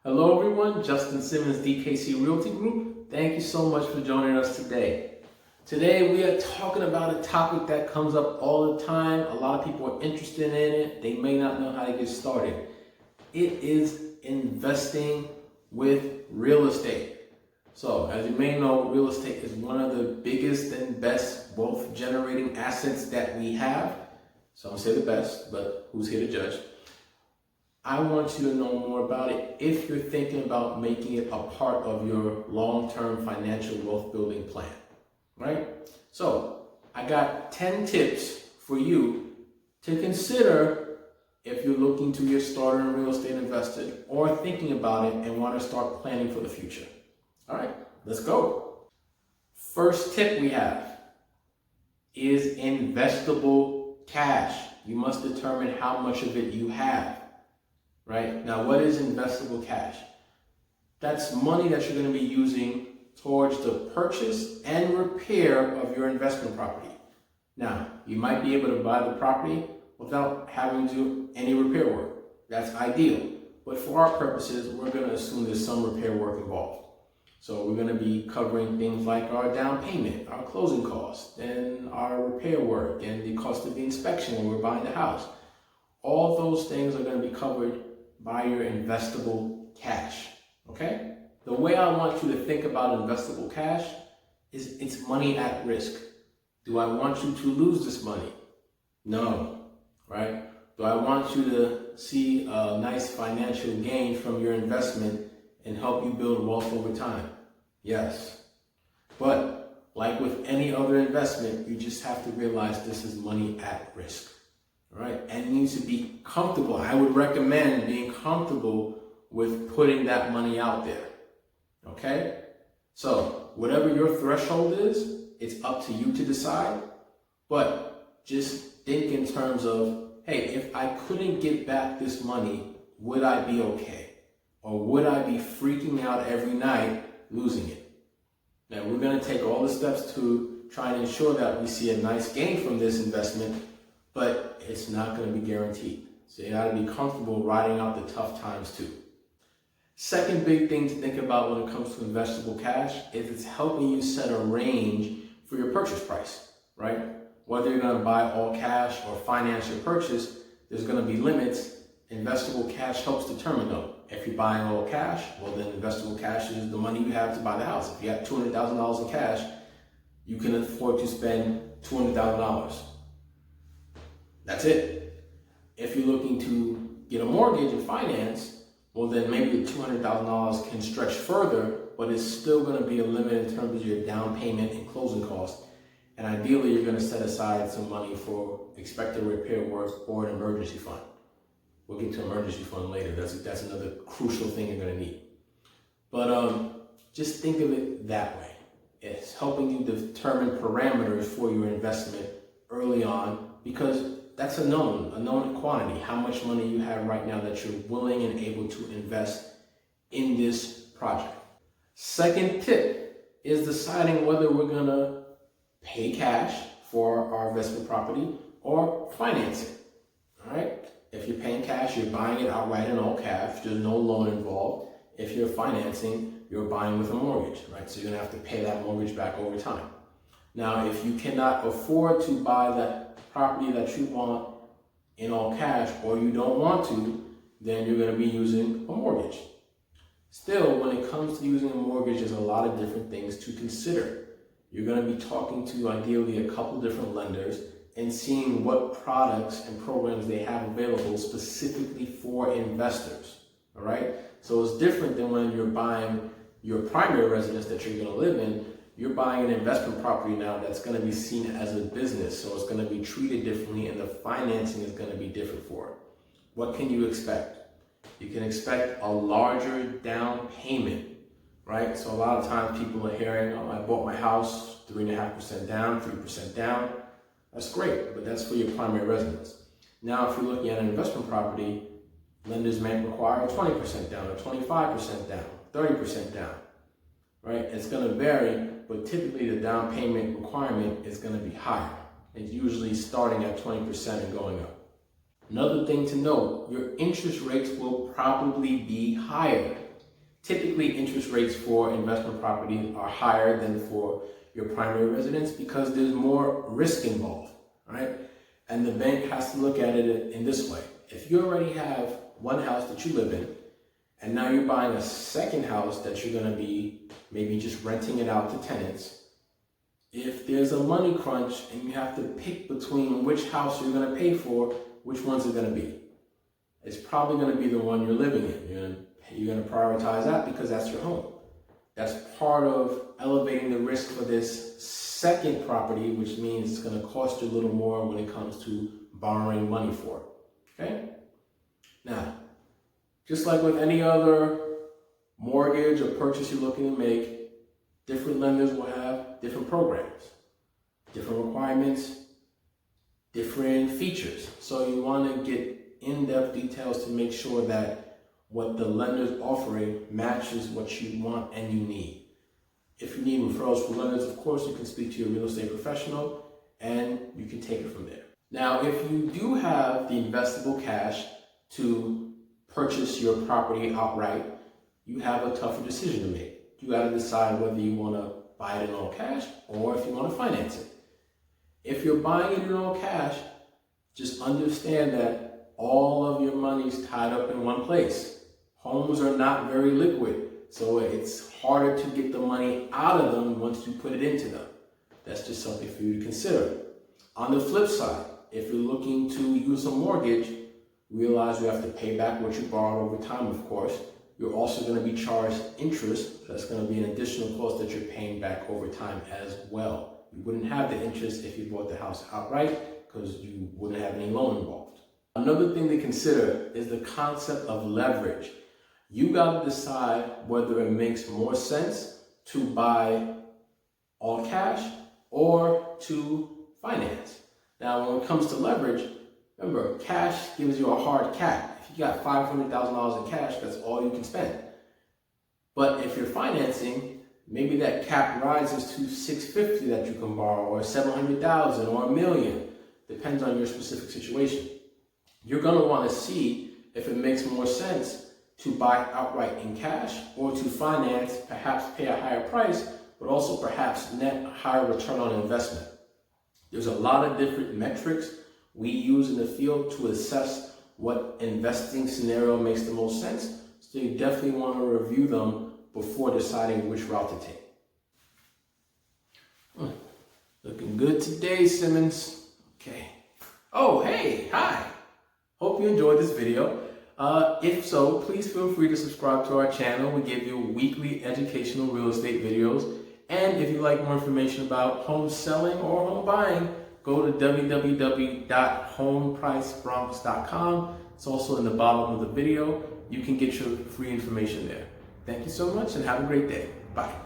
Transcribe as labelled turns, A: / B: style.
A: Hello everyone, Justin Simmons, DKC Realty Group. Thank you so much for joining us today. Today we are talking about a topic that comes up all the time. A lot of people are interested in it. They may not know how to get started. It is investing with real estate. So as you may know, real estate is one of the biggest and best wealth generating assets that we have. Some say the best, but who's here to judge? I want you to know more about it if you're thinking about making it a part of your long-term financial wealth building plan, right? So I got 10 tips for you to consider if you're looking to get started in real estate invested or thinking about it and want to start planning for the future. All right, let's go. First tip we have is investable cash. You must determine how much of it you have. Right? Now, what is investable cash? That's money that you're going to be using towards the purchase and repair of your investment property. Now, you might be able to buy the property without having to do any repair work. That's ideal. But for our purposes, we're going to assume there's some repair work involved. So we're going to be covering things like our down payment, our closing costs, and our repair work, and the cost of the inspection when we're buying the house. All those things are going to be covered by your investable cash, okay? The way I want you to think about investable cash is it's money at risk. Do I want you to lose this money? No, right? Do I want you to see a nice financial gain from your investment and help you build wealth over time? Yes. But like with any other investment, you just have to realize this is money at risk. All right, and it needs to be comfortable. I would recommend being comfortable with putting that money out there. Okay? So, whatever your threshold is, it's up to you to decide. But just think in terms of, hey, if I couldn't get back this money, would I be okay? Or would I be freaking out every night losing it? Now, we're going to take all the steps to try and ensure that we see a nice gain from this investment, but it's not going to be guaranteed. So you got to be comfortable riding out the tough times too. Second big thing to think about when it comes to investable cash is it's helping you set a range for your purchase price, right? Whether you're going to buy all cash or finance your purchase, there's going to be limits. Investable cash helps determine though. If you're buying all cash, well then investable cash is the money you have to buy the house. If you have $200,000 in cash, you can afford to spend $200,000. That's it. If you're looking to get a mortgage and finance, well then maybe the $200,000 can stretch further, but it's still going to be a limit in terms of your down payment and closing costs. And ideally, you're going to set aside some money for expected repair work or an emergency fund. We'll get to emergency fund later. That's another crucial thing you're going to need. But just think of it that way. It's helping you determine parameters for your investment early on because that's a known quantity, how much money you have right now that you're willing and able to invest in this project. Second tip is deciding whether we're gonna pay cash for our investment property or finance it, all right? If you're paying cash, you're buying it outright in all cash, there's no loan involved. If you're financing, you're buying with a mortgage, right? So you're gonna have to pay that mortgage back over time. Now, if you cannot afford to buy that property that you want in all cash or you don't want to, then you're going to be using a mortgage. Still, when it comes to using a mortgage, there's a lot of different things to consider. You're going to be talking to ideally a couple different lenders and seeing what products and programs they have available specifically for investors. All right? So it's different than when you're buying your primary residence that you're going to live in. You're buying an investment property now that's going to be seen as a business, so it's going to be treated differently and the financing is going to be different for it. What can you expect? You can expect a larger down payment, right? So a lot of times people are hearing, oh, I bought my house 3.5% down, 3% down. That's great, but that's for your primary residence. Now, if you're looking at an investment property, lenders may require 20% down or 25% down, 30% down. Right? It's going to vary, but typically the down payment requirement is going to be higher. It's usually starting at 20% and going up. Another thing to note, your interest rates will probably be higher. typically interest rates for investment property are higher than for your primary residence because there's more risk involved, right? And the bank has to look at it in this way. If you already have one house that you live in, and now you're buying a second house that you're gonna be maybe just renting it out to tenants, if there's a money crunch and you have to pick between which house you're gonna pay for, which one's it gonna be? It's probably gonna be the one you're living in. You're gonna prioritize that because that's your home. That's part of elevating the risk for this second property, which means it's gonna cost you a little more when it comes to borrowing money for it, okay? Now, just like with any other mortgage or purchase you're looking to make, different lenders will have different programs, different requirements, different features. So you want to get in-depth details to make sure that what the lender's offering matches what you want and you need. If you need referrals from lenders, of course, you can speak to your real estate professional and you can take it from there. Now, if you do have the investable cash to purchase your property outright, you have a tougher decision to make. You got to decide whether you want to buy it in all cash or if you want to finance it. If you're buying it in all cash, just understand that all of your money is tied up in one place. Homes are not very liquid, so it's harder to get the money out of them once you put it into them. That's just something for you to consider. On the flip side, if you're looking to use a mortgage, realize you have to pay back what you borrowed over time, of course. You're also going to be charged interest. That's going to be an additional cost that you're paying back over time as well. You wouldn't have the interest if you bought the house outright because you wouldn't have any loan involved. Another thing to consider is the concept of leverage. You got to decide whether it makes more sense to buy all cash or to finance. Now, when it comes to leverage, remember, cash gives you a hard cap. If you got $500,000 in cash, that's all you can spend. But if you're financing, maybe that cap rises to $650,000 that you can borrow, or $700,000 or $1 million. Depends on your specific situation. You're going to want to see if it makes more sense to buy outright in cash or to finance, perhaps pay a higher price, but also perhaps net a higher return on investment. There's a lot of different metrics we use in the field to assess what investing scenario makes the most sense. So you definitely want to review them before deciding which route to take. Looking good today, Simmons. Okay. Oh, hey, hi. Hope you enjoyed this video. If so, please feel free to subscribe to our channel. We give you weekly educational real estate videos. And if you'd like more information about home selling or home buying, go to www.homepricebronx.com. It's also in the bottom of the video. You can get your free information there. Thank you so much and have a great day. Bye.